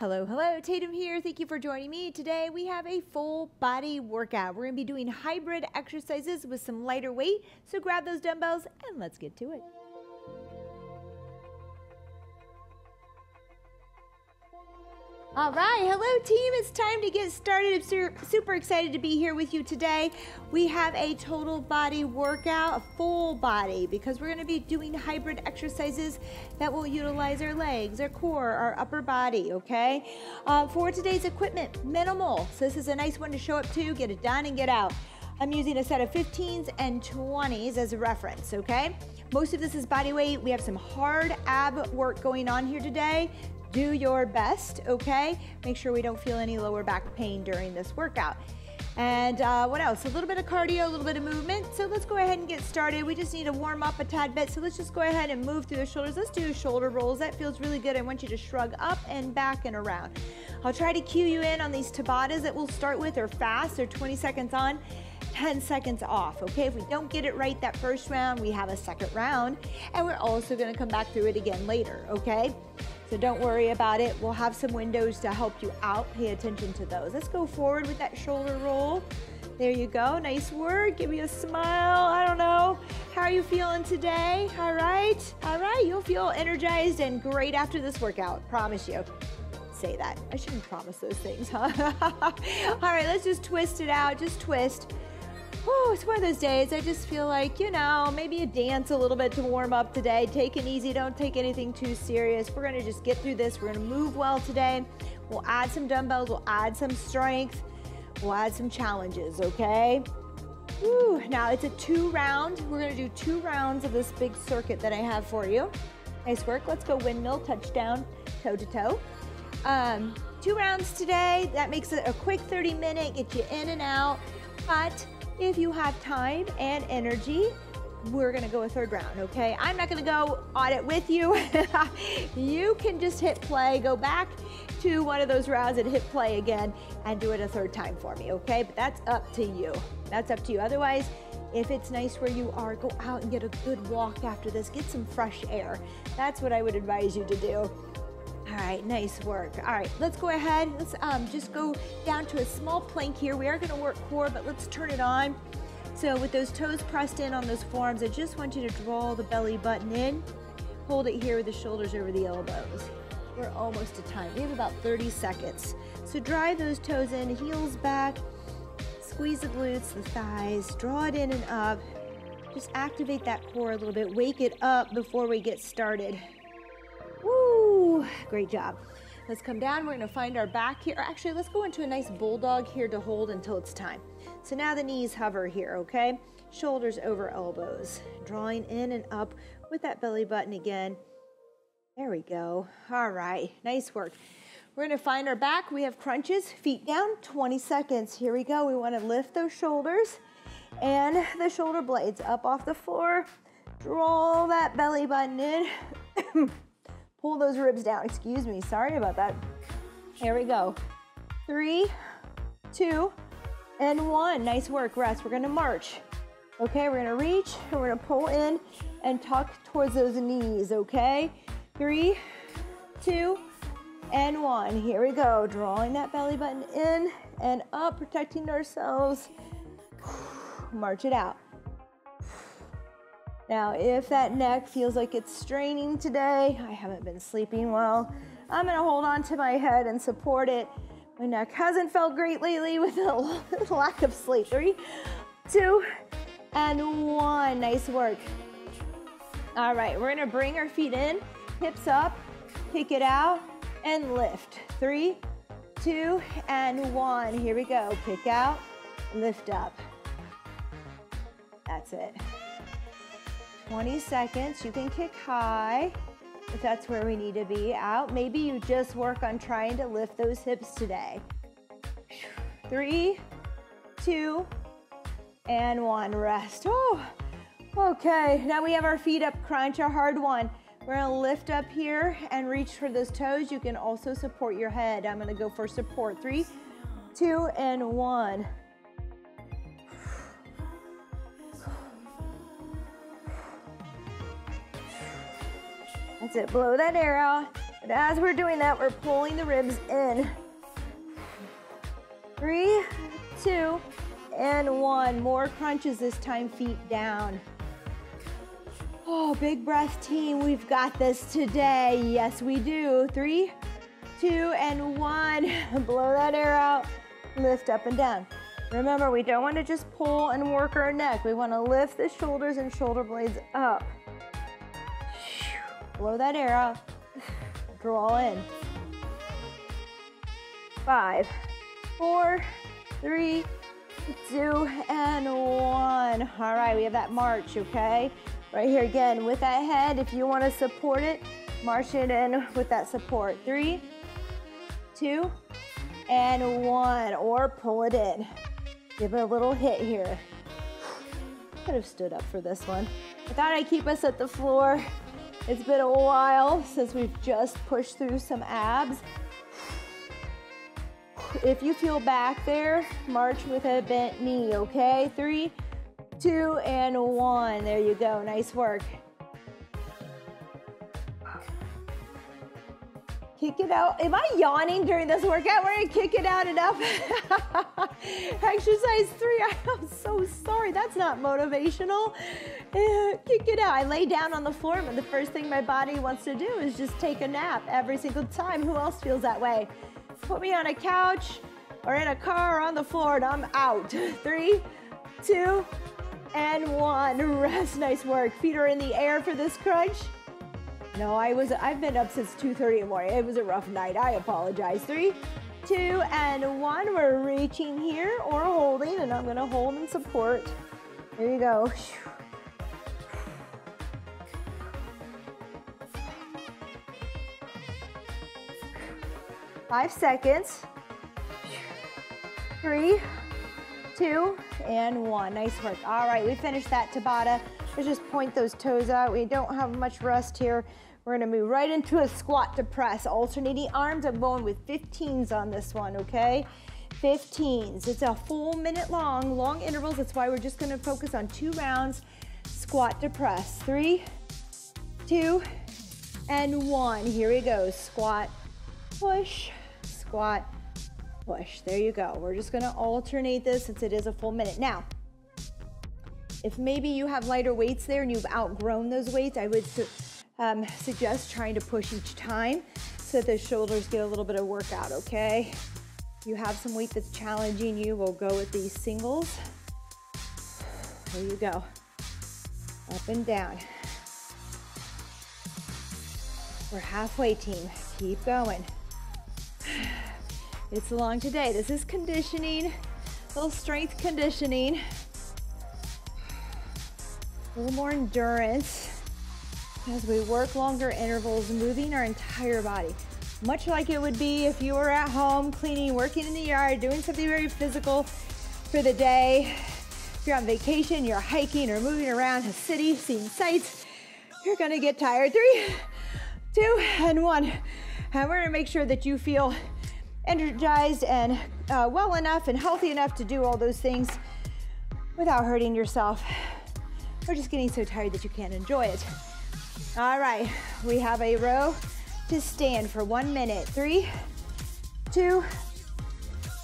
Hello, hello, Tatum here. Thank you for joining me. Today we have a full body workout. We're gonna be doing hybrid exercises with some lighter weight. So grab those dumbbells and let's get to it. All right, hello team, it's time to get started. I'm super excited to be here with you today. We have a total body workout, a full body, because we're gonna be doing hybrid exercises that will utilize our legs, our core, our upper body, okay? For today's equipment, minimal. So this is a nice one to show up to, get it done and get out. I'm using a set of 15s and 20s as a reference, okay? Most of this is body weight. We have some hard ab work going on here today. Do your best, okay? Make sure we don't feel any lower back pain during this workout. And what else? A little bit of cardio, a little bit of movement. So let's go ahead and get started. We just need to warm up a tad bit. So let's just go ahead and move through the shoulders. Let's do shoulder rolls. That feels really good. I want you to shrug up and back and around. I'll try to cue you in on these Tabatas that we'll start with. They're fast. They're 20 seconds on, 10 seconds off, okay? If we don't get it right that first round, we have a second round, and we're also gonna come back through it again later, okay? So don't worry about it. We'll have some windows to help you out. Pay attention to those. Let's go forward with that shoulder roll. There you go. Nice work. Give me a smile. I don't know. How are you feeling today? All right. All right. You'll feel energized and great after this workout. Promise you. Say that. I shouldn't promise those things, huh? All right. Let's just twist it out. Just twist. Oh, it's one of those days I just feel like, you know, maybe you dance a little bit to warm up today. Take it easy. Don't take anything too serious. We're going to just get through this. We're going to move well today. We'll add some dumbbells. We'll add some strength. We'll add some challenges, okay? Woo. Now, it's a 2-round. We're going to do 2 rounds of this big circuit that I have for you. Nice work. Let's go windmill, touchdown, toe to toe. 2 rounds today. That makes it a quick 30-minute, get you in and out. But if you have time and energy, we're gonna go a 3rd round, okay? I'm not gonna go on it with you. You can just hit play, go back to one of those rounds and hit play again and do it a 3rd time for me, okay? But that's up to you. That's up to you. Otherwise, if it's nice where you are, go out and get a good walk after this. Get some fresh air. That's what I would advise you to do. All right, nice work. All right, let's go ahead. Let's just go down to a small plank here. We are gonna work core, but let's turn it on. So with those toes pressed in on those forearms, I just want you to draw the belly button in. Hold it here with the shoulders over the elbows. We're almost to time. We have about 30 seconds. So drive those toes in, heels back, squeeze the glutes, the thighs, draw it in and up. Just activate that core a little bit. Wake it up before we get started. Woo, great job. Let's come down. We're gonna find our back here. Actually, let's go into a nice bulldog here to hold until it's time. So now the knees hover here, okay? Shoulders over elbows. Drawing in and up with that belly button again. There we go. All right, nice work. We're gonna find our back. We have crunches, feet down, 20 seconds. Here we go. We wanna lift those shoulders and the shoulder blades up off the floor. Draw that belly button in. Pull those ribs down. Excuse me. Sorry about that. Here we go. 3, 2, and 1. Nice work. Rest. We're going to march. Okay, we're going to reach and we're going to pull in and tuck towards those knees. Okay, 3, 2, and 1. Here we go. Drawing that belly button in and up, protecting ourselves. March it out. Now, if that neck feels like it's straining today, I haven't been sleeping well, I'm gonna hold on to my head and support it. My neck hasn't felt great lately with a lack of sleep. 3, 2, and 1. Nice work. All right, we're gonna bring our feet in, hips up, kick it out, and lift. 3, 2, and 1. Here we go. Kick out, lift up. That's it. 20 seconds. You can kick high if that's where we need to be. Out. Maybe you just work on trying to lift those hips today. 3, 2, and 1. Rest. Oh, okay. Now we have our feet up, crunch, our hard one. We're gonna lift up here and reach for those toes. You can also support your head. I'm gonna go for support. 3, 2, and 1. That's it. Blow that air out. And as we're doing that, we're pulling the ribs in. 3, 2, and 1. More crunches this time, feet down. Oh, big breath, team. We've got this today. Yes, we do. 3, 2, and 1. Blow that air out. Lift up and down. Remember, we don't want to just pull and work our neck. We want to lift the shoulders and shoulder blades up. Blow that air out. Draw in. 5, 4, 3, 2, and 1. All right, we have that march, okay? Right here again with that head. If you want to support it, march it in with that support. 3, 2, and 1. Or pull it in. Give it a little hit here. Could have stood up for this one. I thought I'd keep us at the floor. It's been a while since we've just pushed through some abs. If you feel back there, march with a bent knee, okay? 3, 2, and 1. There you go. Nice work. Kick it out. Am I yawning during this workout? We're gonna kick it out enough. Exercise 3. I'm so sorry. That's not motivational. Kick it out. I lay down on the floor, but the first thing my body wants to do is just take a nap every single time. Who else feels that way? Put me on a couch or in a car or on the floor and I'm out. 3, 2, and 1. Rest. Nice work. Feet are in the air for this crunch. No, I've been up since 2:30 in the morning. It was a rough night. I apologize. 3, 2, and 1. We're reaching here or holding, and I'm gonna hold and support. There you go. 5 seconds. 3, 2, and 1. Nice work. All right, we finished that Tabata. Let's just point those toes out. We don't have much rest here. We're gonna move right into a squat to press. Alternating arms. I'm going with 15s on this one, okay? 15s. It's a full minute long intervals. That's why we're just gonna focus on 2 rounds. Squat to press. 3, 2, and 1. Here we go. Squat, push, squat, push. There you go. We're just gonna alternate this since it is a full minute. Now, if maybe you have lighter weights there and you've outgrown those weights, I would suggest trying to push each time so that the shoulders get a little bit of workout, okay? If you have some weight that's challenging you, we'll go with these singles. There you go. Up and down. We're halfway, team. Keep going. It's long today. This is conditioning, a little strength conditioning. A little more endurance as we work longer intervals, moving our entire body. Much like it would be if you were at home, cleaning, working in the yard, doing something very physical for the day. If you're on vacation, you're hiking or moving around a city, seeing sights, you're gonna get tired. 3, 2, and 1. And we're gonna make sure that you feel energized and well enough and healthy enough to do all those things without hurting yourself. Or just getting so tired that you can't enjoy it. All right, we have a row to stand for 1 minute. 3, 2,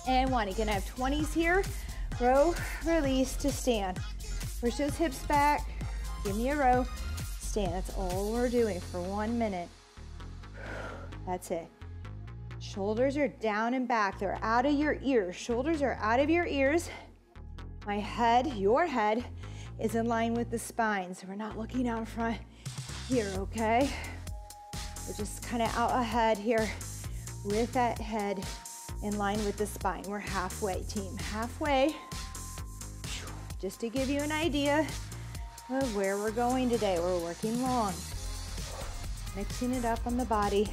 and 1. You can have 20s here. Row, release to stand. Push those hips back. Give me a row. Stand. That's all we're doing for 1 minute. That's it. Shoulders are down and back. They're out of your ears. Shoulders are out of your ears. My head, your head, is in line with the spine. So we're not looking out front here, okay? We're just kind of out ahead here with that head in line with the spine. We're halfway, team, halfway. Just to give you an idea of where we're going today. We're working long. Mixing it up on the body.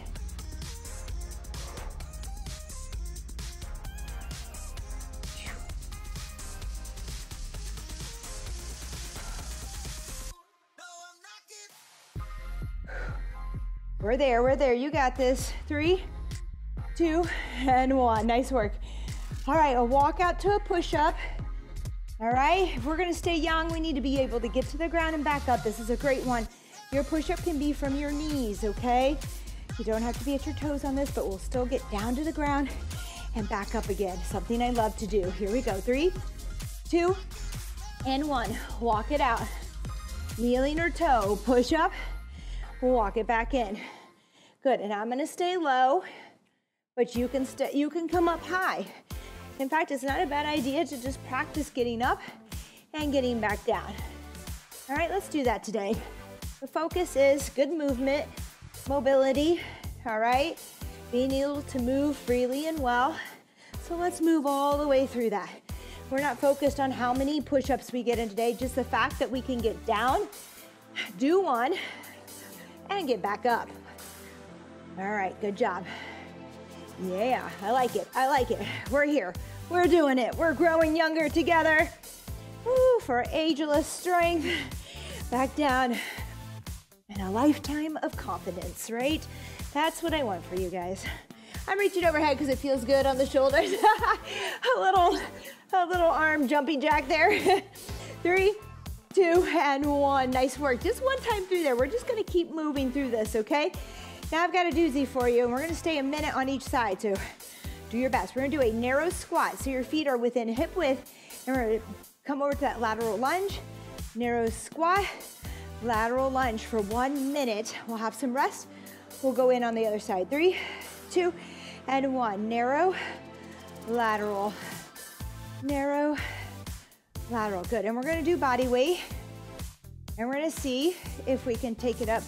We're there, you got this. 3, 2, and 1. Nice work. All right, a walk out to a push-up. All right, if we're gonna stay young, we need to be able to get to the ground and back up. This is a great one. Your push-up can be from your knees, okay? You don't have to be at your toes on this, but we'll still get down to the ground and back up again. Something I love to do. Here we go. 3, 2, and 1. Walk it out. Kneeling or toe, push up, walk it back in. Good, and I'm gonna stay low, but you can come up high. In fact, it's not a bad idea to just practice getting up and getting back down. All right, let's do that today. The focus is good movement, mobility, all right? Being able to move freely and well. So let's move all the way through that. We're not focused on how many push-ups we get in today, just the fact that we can get down, do one, and get back up. All right, good job. Yeah, I like it, I like it. We're here, we're doing it. We're growing younger together. Woo, for ageless strength. Back down. And a lifetime of confidence, right? That's what I want for you guys. I'm reaching overhead because it feels good on the shoulders. a little arm jumping jack there. 3, 2, and 1. Nice work. Just one time through there. We're just gonna keep moving through this, okay? Now I've got a doozy for you, and we're gonna stay a minute on each side, so do your best. We're gonna do a narrow squat, so your feet are within hip width, and we're gonna come over to that lateral lunge, narrow squat, lateral lunge for 1 minute. We'll have some rest. We'll go in on the other side. 3, 2, and 1. Narrow, lateral, narrow, lateral. Good, and we're gonna do body weight, and we're gonna see if we can take it up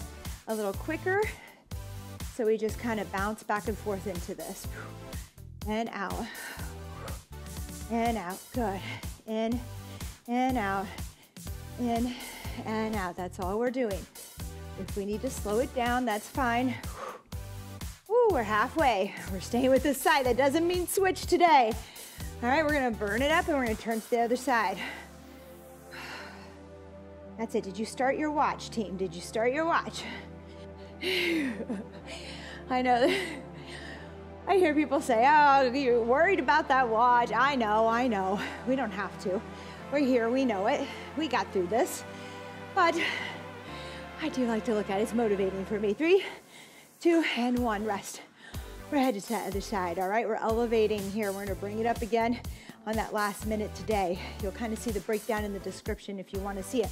a little quicker. So we just kind of bounce back and forth into this. And out, and out, good. In, and out, in, and out. That's all we're doing. If we need to slow it down, that's fine. Woo, we're halfway. We're staying with this side. That doesn't mean switch today. All right, we're gonna burn it up and we're gonna turn to the other side. That's it. Did you start your watch, team? Did you start your watch? I know. I hear people say, oh, you're worried about that watch. I know. We don't have to. We're here, we know it. We got through this. But I do like to look at it. It's motivating for me. 3, 2, and 1, rest. We're headed to the other side, all right? We're elevating here. We're gonna bring it up again on that last minute today. You'll kind of see the breakdown in the description if you wanna see it.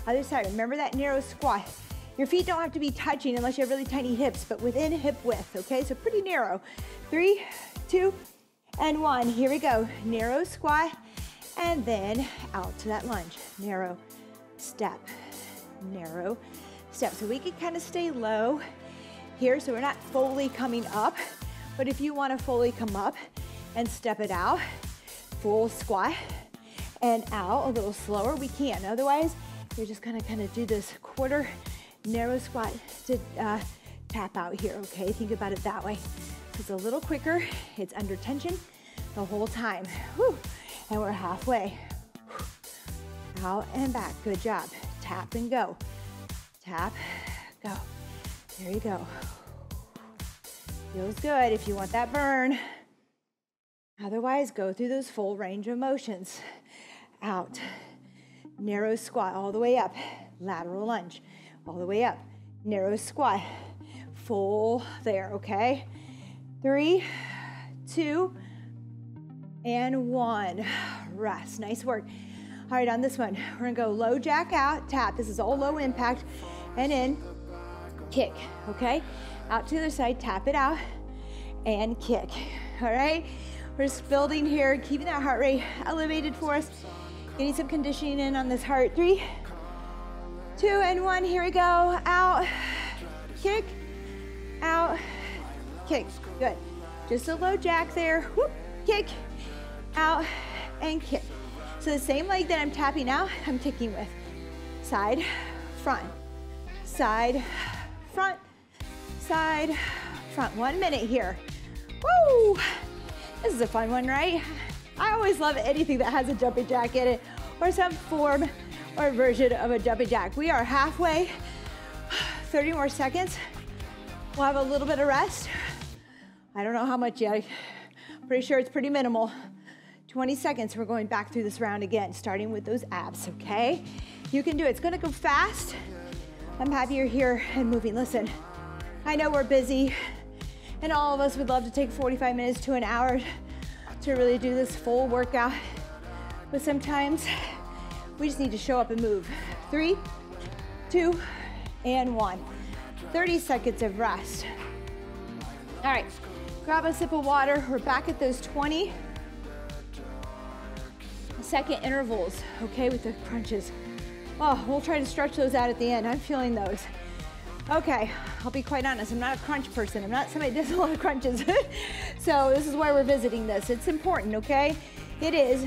Other side, remember that narrow squat. Your feet don't have to be touching unless you have really tiny hips, but within hip width, okay? So pretty narrow. 3, 2, and 1. Here we go. Narrow squat, and then out to that lunge. Narrow step, narrow step. So we can kind of stay low here, so we're not fully coming up, but if you want to fully come up and step it out, full squat and out a little slower, we can. Otherwise, you're just gonna kind of do this quarter narrow squat to tap out here, okay? Think about it that way. It's a little quicker, it's under tension the whole time. Whew. And we're halfway. Out and back, good job. Tap and go. Tap, go. There you go. Feels good if you want that burn. Otherwise, go through those full range of motions. Out, narrow squat all the way up, lateral lunge. All the way up, narrow squat, full there, okay? 3, 2, and 1, rest, nice work. All right, on this one, we're gonna go low jack out, tap, this is all low impact, and in, kick, okay? Out to the other side, tap it out, and kick, all right? We're just building here, keeping that heart rate elevated for us, getting some conditioning in on this heart. 3, 2, and 1, here we go. Out, kick, out, kick. Good. Just a low jack there. Whoop, kick, out, and kick. So the same leg that I'm tapping out, I'm kicking with. Side, front, side, front, side, front. 1 minute here. Woo! This is a fun one, right? I always love anything that has a jumping jack in it or some form or version of a jumping jack. We are halfway, 30 more seconds. We'll have a little bit of rest. I don't know how much yet. Pretty sure it's pretty minimal. 20 seconds, we're going back through this round again, starting with those abs, okay? You can do it. It's gonna go fast. I'm happy you're here and moving. Listen, I know we're busy, and all of us would love to take 45 minutes to an hour to really do this full workout, but sometimes we just need to show up and move. 3, 2, and 1. 30 seconds of rest. All right, grab a sip of water. We're back at those 20-second intervals, okay, with the crunches. Oh, we'll try to stretch those out at the end. I'm feeling those. Okay, I'll be quite honest, I'm not a crunch person. I'm not somebody that does a lot of crunches. So this is why we're visiting this. It's important, okay? It is.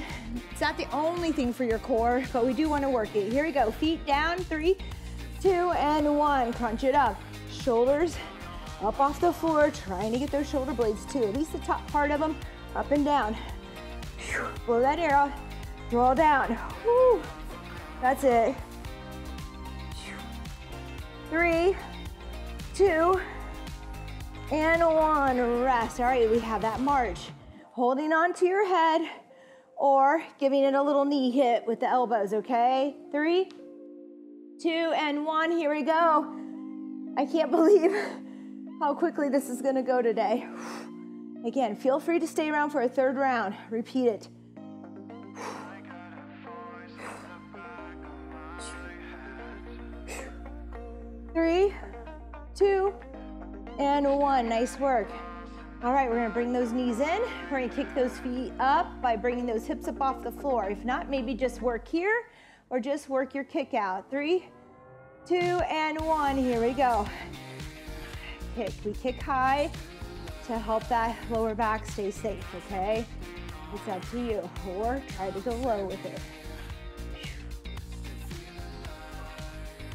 It's not the only thing for your core, but we do want to work it. Here we go. Feet down. 3, 2, and 1. Crunch it up. Shoulders up off the floor. Trying to get those shoulder blades too. At least the top part of them up and down. Blow that air out. Draw down. Woo. That's it. 3, 2, and 1. Rest. All right, we have that march. Holding on to your head or giving it a little knee hit with the elbows, okay? 3, 2, and 1. Here we go. I can't believe how quickly this is gonna go today. Again, feel free to stay around for a third round. Repeat it. 3, 2, and 1. Nice work. All right, we're gonna bring those knees in. We're gonna kick those feet up by bringing those hips up off the floor. If not, maybe just work here or just work your kick out. 3, 2, and 1. Here we go. Kick. We kick high to help that lower back stay safe, okay? It's up to you. Or try to go low with it.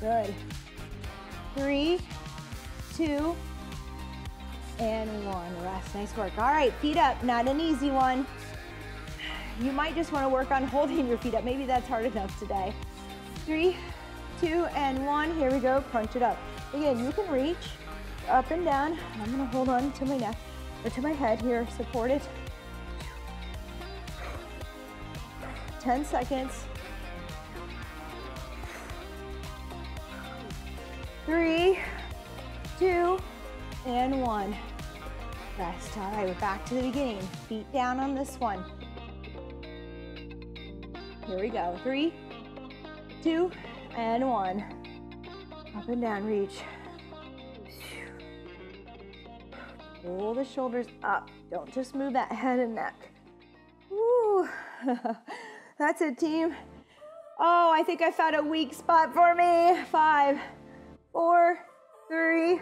Good. 3, 2, and 1. Rest. Nice work. All right, feet up. Not an easy one. You might just want to work on holding your feet up. Maybe that's hard enough today. 3, 2, and 1. Here we go. Crunch it up. Again, you can reach up and down. I'm going to hold on to my neck or to my head here. Support it. 10 seconds. 3, 2, and 1. Rest. All right, we're back to the beginning. Feet down on this one. Here we go. 3, 2, and 1. Up and down, reach. Pull the shoulders up. Don't just move that head and neck. Woo. That's it, team. Oh, I think I found a weak spot for me. 5, 4, 3,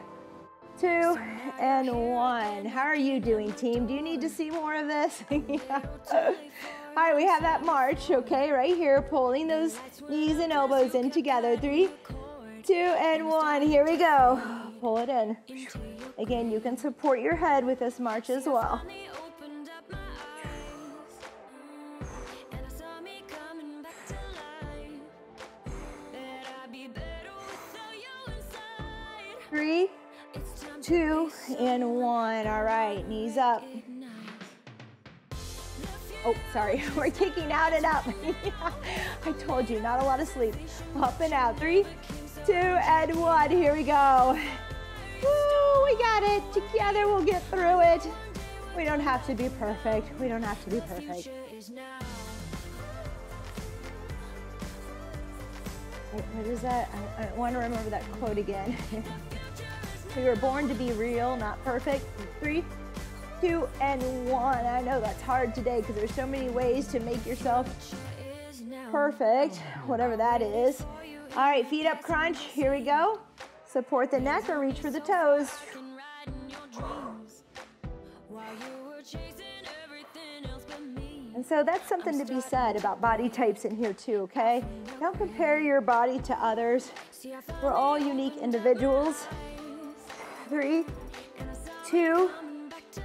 2, and 1. How are you doing, team? Do you need to see more of this? Yeah. All right, we have that march, okay, right here, pulling those knees and elbows in together. 3, 2, and 1. Here we go. Pull it in. Again, you can support your head with this march as well. 3, 2, and 1. All right, knees up. Oh, sorry, we're kicking out and up. I told you, not a lot of sleep. Up and out. 3, 2, and 1. Here we go. Woo, we got it. Together, we'll get through it. We don't have to be perfect. We don't have to be perfect. What is that? I want to remember that quote again. We were born to be real, not perfect. 3, 2, and 1. I know that's hard today because there's so many ways to make yourself perfect, whatever that is. All right, feet up crunch. Here we go. Support the neck or reach for the toes. And so that's something to be said about body types in here too, okay? Don't compare your body to others. We're all unique individuals. 3, 2,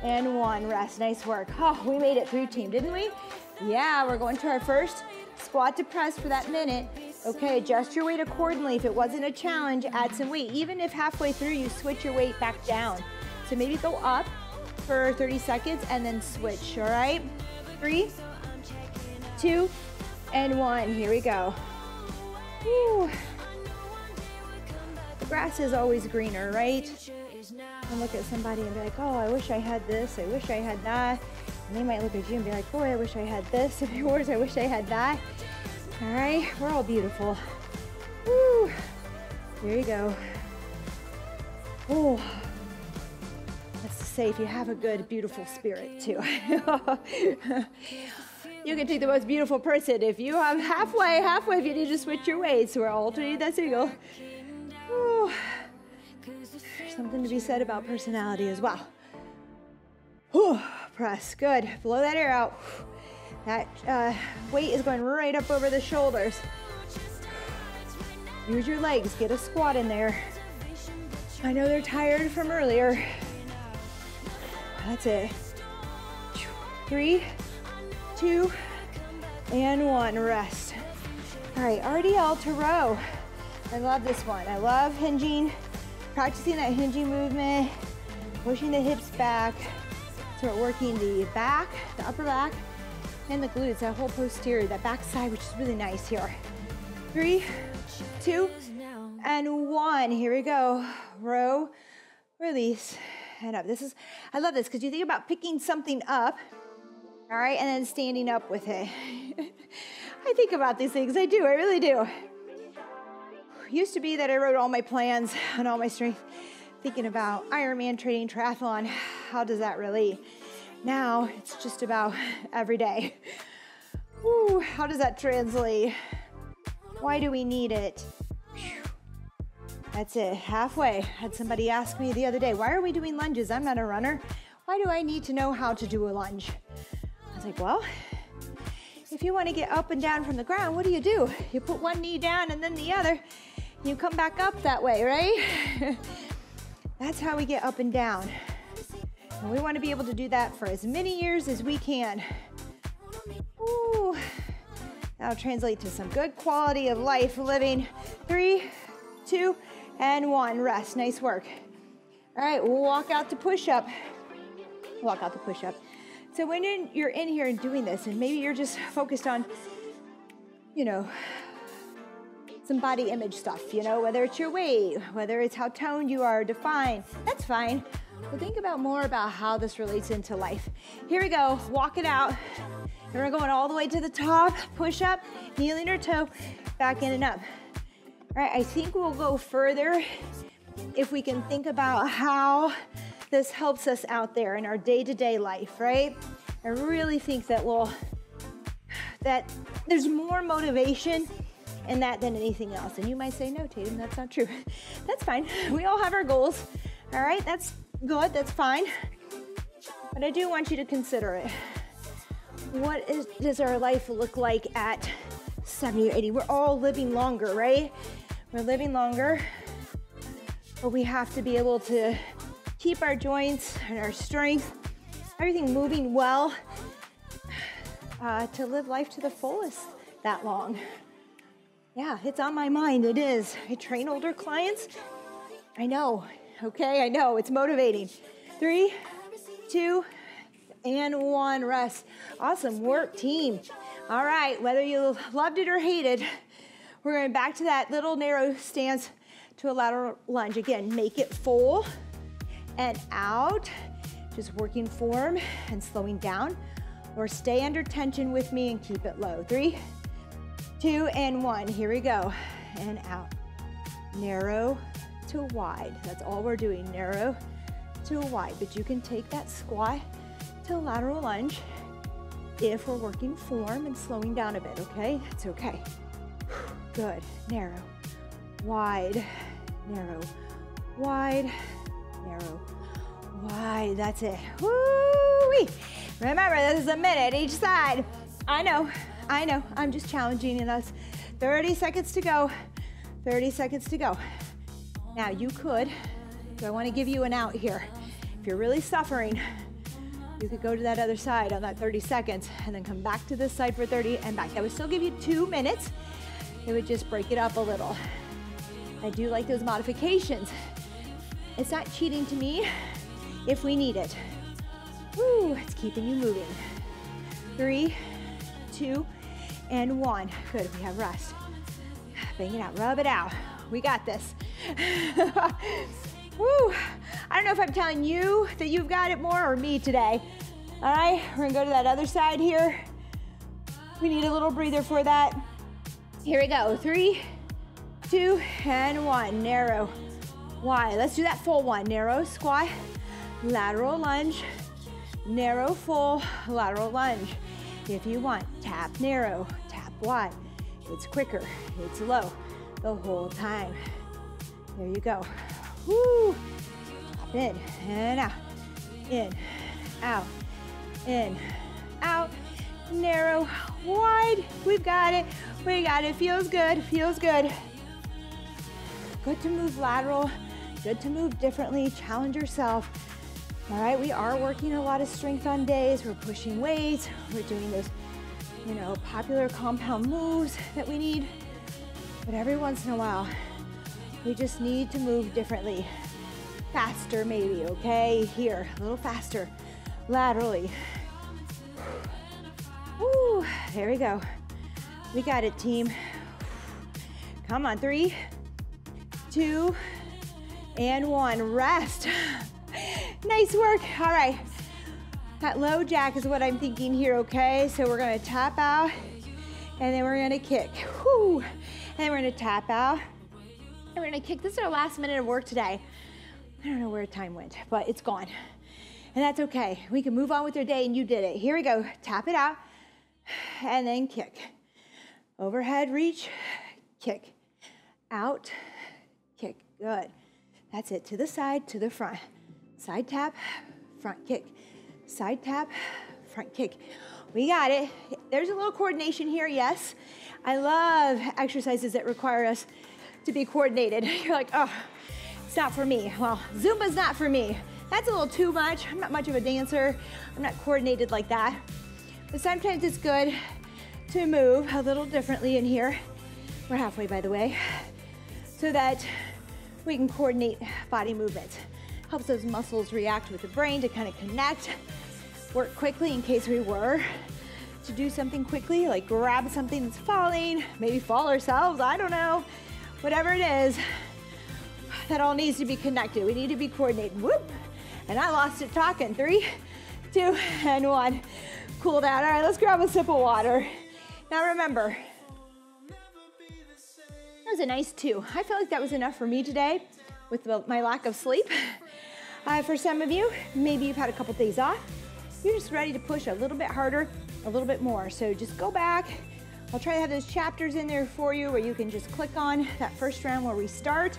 and 1. Rest. Nice work. Oh, we made it through, team, didn't we? Yeah, we're going to our first squat to press for that minute. Okay, adjust your weight accordingly. If it wasn't a challenge, add some weight. Even if halfway through you switch your weight back down. So maybe go up for 30 seconds and then switch, all right? 3, 2, and 1. Here we go. Woo. The grass is always greener, right? and look at somebody and be like, oh, I wish I had this, I wish I had that. And they might look at you and be like, boy, I wish I had this of yours, I wish I had that. All right, we're all beautiful. Woo. There you go. Oh, that's to say if you have a good, beautiful spirit too. You can take the most beautiful person. If you have halfway, if you need to switch your weights, we're alternating that single. Ooh. There's something to be said about personality as well. Ooh. Press, good. Blow that air out. That weight is going right up over the shoulders. Use your legs, get a squat in there. I know they're tired from earlier. That's it. 3, 2, and 1, rest. All right, RDL to row. I love this one. I love hinging, practicing that hinging movement, pushing the hips back. So we're working the back, the upper back, and the glutes, that whole posterior, that back side, which is really nice here. 3, 2, and 1. Here we go. Row, release, and up. I love this because you think about picking something up, all right, and then standing up with it. I think about these things. I do. I really do. Used to be that I wrote all my plans and all my strength, thinking about Ironman training, triathlon. How does that relate? Now it's just about every day. Ooh, how does that translate? Why do we need it? That's it, halfway. Had somebody ask me the other day, why are we doing lunges? I'm not a runner. Why do I need to know how to do a lunge? I was like, well, if you want to get up and down from the ground, what do? You put one knee down and then the other. You come back up that way, right? That's how we get up and down. And we want to be able to do that for as many years as we can. Ooh, that'll translate to some good quality of life living. 3, 2, and 1. Rest. Nice work. All right, we'll walk out to push-up. Walk out to push-up. So when you're in here and doing this, and maybe you're just focused on, some body image stuff, whether it's your weight, whether it's how toned you are, defined, that's fine. But think more about how this relates into life. Here we go, walk it out. And we're going all the way to the top, push up, kneeling or toe, back in and up. All right, I think we'll go further if we can think about how this helps us out there in our day-to-day life, right? I really think that there's more motivation in that than anything else. And you might say, no, Tatum, that's not true. That's fine. We all have our goals. All right, that's good, that's fine. But I do want you to consider it. What does our life look like at 70 or 80? We're all living longer, right? We're living longer, but we have to be able to keep our joints and our strength, everything moving well, to live life to the fullest that long. Yeah, it's on my mind, it is. I train older clients. I know, okay, I know, it's motivating. 3, 2, and 1, rest. Awesome work, team. All right, whether you loved it or hated, we're going back to that little narrow stance to a lateral lunge. Again, make it full and out, just working form and slowing down, or stay under tension with me and keep it low. 3, 2, and 1. Here we go. And out. Narrow to wide. That's all we're doing. Narrow to wide. But you can take that squat to a lateral lunge if we're working form and slowing down a bit, okay? It's okay. Good. Narrow. Wide. Narrow. Wide. Narrow. Wide. That's it. Woo-wee. Remember, this is a minute each side. I know. I'm just challenging us. 30 seconds to go. 30 seconds to go. Now you could, so I want to give you an out here. If you're really suffering, you could go to that other side on that 30 seconds and then come back to this side for 30 and back. That would still give you 2 minutes. It would just break it up a little. I do like those modifications. It's not cheating to me if we need it. Woo, it's keeping you moving. 3, 2, and 1. Good, we have rest. Bang it out, rub it out. We got this. Woo. I don't know if I'm telling you that you've got it more or me today. All right, we're gonna go to that other side here. We need a little breather for that. Here we go, 3, 2, and 1. Narrow, wide. Let's do that full one. Narrow squat, lateral lunge, narrow full, lateral lunge. If you want, tap narrow, tap wide. It's quicker, it's low the whole time. There you go. Woo. Tap in and out, in, out, in, out. Narrow, wide. We've got it. We got it. Feels good. Feels good. Good to move lateral. Good to move differently. Challenge yourself. All right, we are working a lot of strength on days. We're pushing weights. We're doing those, you know, popular compound moves that we need. But every once in a while, we just need to move differently. Faster maybe, okay? Here, a little faster. Laterally. Woo, there we go. We got it, team. Come on, 3, 2, and 1. Rest. Nice work. All right. That low jack is what I'm thinking here, okay? So we're gonna tap out, and then we're gonna kick. Woo. And then we're gonna tap out, and we're gonna kick. This is our last minute of work today. I don't know where time went, but it's gone. And that's okay. We can move on with your day, and you did it. Here we go. Tap it out, and then kick. Overhead reach, kick. Out, kick. Good. That's it. To the side, to the front. Side tap, front kick. Side tap, front kick. We got it. There's a little coordination here, yes. I love exercises that require us to be coordinated. You're like, oh, it's not for me. Well, Zumba's not for me. That's a little too much. I'm not much of a dancer. I'm not coordinated like that. But sometimes it's good to move a little differently in here. We're halfway, by the way, so that we can coordinate body movements. Helps those muscles react with the brain to kind of connect, work quickly in case we were to do something quickly, like grab something that's falling, maybe fall ourselves, I don't know. Whatever it is, that all needs to be connected. We need to be coordinated. Whoop! And I lost it talking. 3, 2, and 1. Cool down. All right, let's grab a sip of water. Now remember, that was a nice 2. I feel like that was enough for me today with my lack of sleep. For some of you, maybe you've had a couple days off. You're just ready to push a little bit harder, a little bit more. So just go back. I'll try to have those chapters in there for you where you can just click on that first round where we start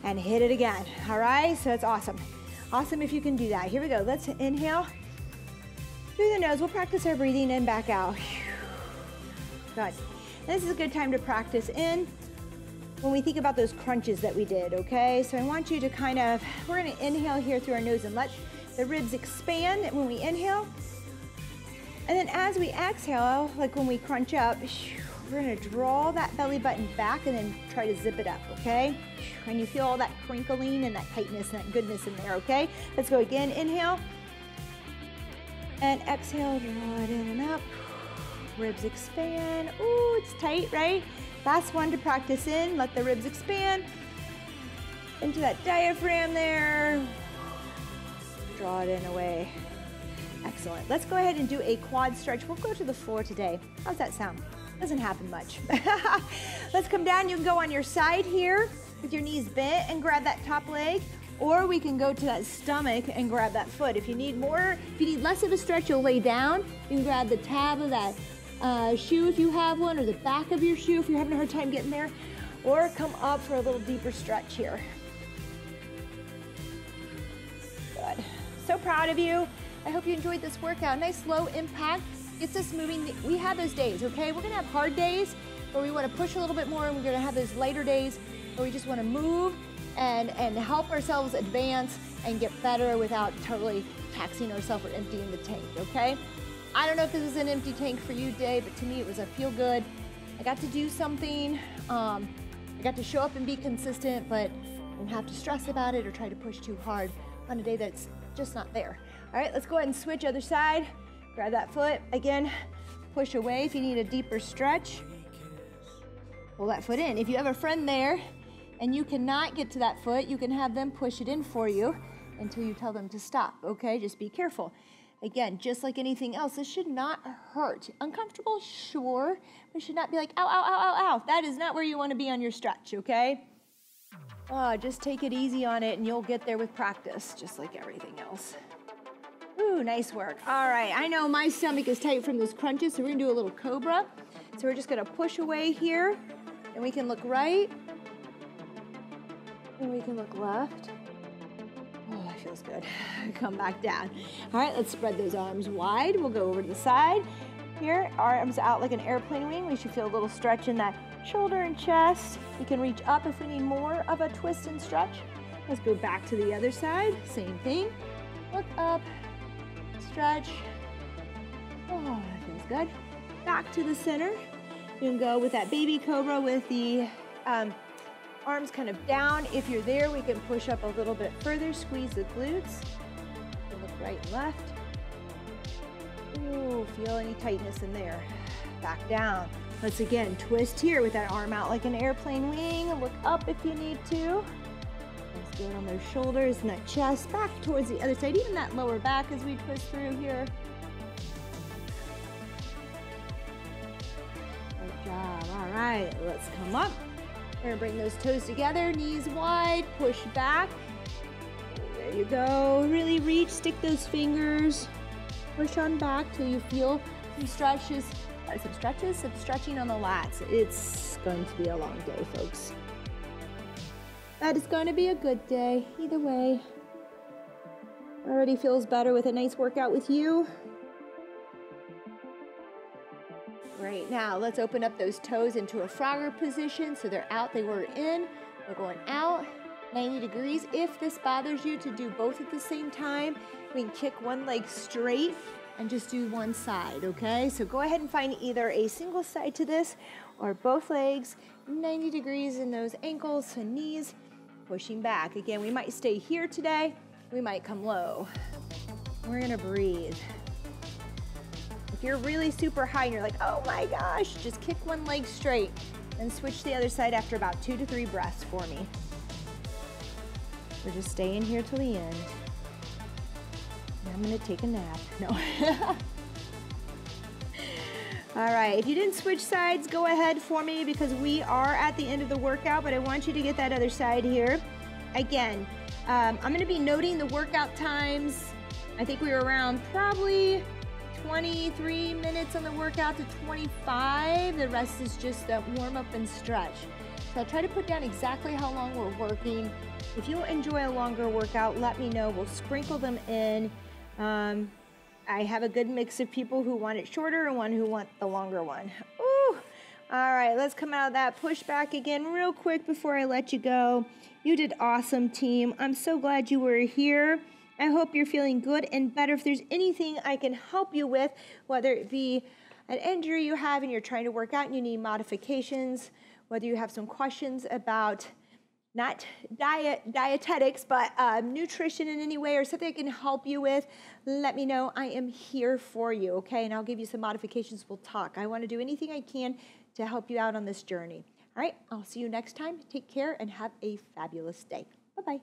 and hit it again. All right, so it's awesome. Awesome if you can do that. Here we go. Let's inhale through the nose. We'll practice our breathing in, back out. Good. This is a good time to practice in when we think about those crunches that we did, okay? So I want you to kind of, we're gonna inhale here through our nose and let the ribs expand when we inhale. And then as we exhale, like when we crunch up, we're gonna draw that belly button back and then try to zip it up, okay? And you feel all that crinkling and that tightness and that goodness in there, okay? Let's go again, inhale. And exhale, draw it in and up. Ribs expand. Ooh, it's tight, right? Last one to practice in. Let the ribs expand into that diaphragm there. Draw it in away. Excellent. Let's go ahead and do a quad stretch. We'll go to the floor today. How's that sound? Doesn't happen much. Let's come down. You can go on your side here with your knees bent and grab that top leg, or we can go to that stomach and grab that foot. If you need more, if you need less of a stretch, you'll lay down. You can grab the tab of that shoe if you have one, or the back of your shoe if you're having a hard time getting there, or come up for a little deeper stretch here. Good. So proud of you. I hope you enjoyed this workout. Nice low impact, gets us moving. We have those days, okay? We're gonna have hard days where we wanna push a little bit more, and we're gonna have those lighter days where we just wanna move and help ourselves advance and get better without totally taxing ourselves or emptying the tank, okay? I don't know if this was an empty tank for you today, but to me it was a feel good. I got to do something. I got to show up and be consistent, but I don't have to stress about it or try to push too hard on a day that's just not there. All right, let's go ahead and switch other side. Grab that foot. Again, push away if you need a deeper stretch. Pull that foot in. If you have a friend there And you cannot get to that foot. You can have them push it in for you until you tell them to stop, okay? Just be careful. Again, just like anything else, this should not hurt. Uncomfortable, sure, but it should not be like, ow, ow, ow, ow, ow. That is not where you want to be on your stretch, okay? Just take it easy on it and you'll get there with practice, just like everything else. Ooh, nice work. All right, I know my stomach is tight from those crunches, so we're gonna do a little cobra. So we're just gonna push away here, and we can look right, and we can look left. Oh, that feels good. Come back down. All right, let's spread those arms wide. We'll go over to the side. Here, arms out like an airplane wing. We should feel a little stretch in that shoulder and chest. You can reach up if we need more of a twist and stretch. Let's go back to the other side. Same thing. Look up, stretch. Oh, that feels good. Back to the center. You can go with that baby cobra with the arms kind of down. If you're there, we can push up a little bit further, squeeze the glutes. And look right and left. Ooh, feel any tightness in there. Back down. Let's again twist here with that arm out like an airplane wing. Look up if you need to. Let's do it on those shoulders and that chest. Back towards the other side, even that lower back as we twist through here. Good job. All right, let's come up. We're gonna bring those toes together, knees wide, push back. There you go. Really reach, stick those fingers. Push on back till you feel some stretches, some stretching on the lats. It's going to be a long day, folks. That is going to be a good day, either way. Already feels better with a nice workout with you. Great, now let's open up those toes into a frogger position. So they're out, they were in. We're going out, 90 degrees. If this bothers you to do both at the same time, we can kick one leg straight and just do one side, okay? So go ahead and find either a single side to this or both legs, 90 degrees in those ankles and knees, pushing back. Again, we might stay here today, we might come low. We're gonna breathe. If you're really super high and you're like, oh my gosh, just kick one leg straight and switch to the other side after about 2 to 3 breaths for me. We're just staying here till the end. I'm gonna take a nap. No. All right, if you didn't switch sides, go ahead for me because we are at the end of the workout, but I want you to get that other side here. Again, I'm gonna be noting the workout times. I think we were around probably 23 minutes on the workout to 25. The rest is just a warm up and stretch. So I'll try to put down exactly how long we're working. If you enjoy a longer workout, let me know. We'll sprinkle them in. I have a good mix of people who want it shorter and one who want the longer one. Ooh. All right, let's come out of that. Push back again real quick before I let you go. You did awesome, team. I'm so glad you were here. I hope you're feeling good and better. If there's anything I can help you with, whether it be an injury you have and you're trying to work out and you need modifications, whether you have some questions about not dietetics, but nutrition in any way or something I can help you with, let me know. I am here for you, okay? And I'll give you some modifications. We'll talk. I want to do anything I can to help you out on this journey. All right, I'll see you next time. Take care and have a fabulous day. Bye-bye.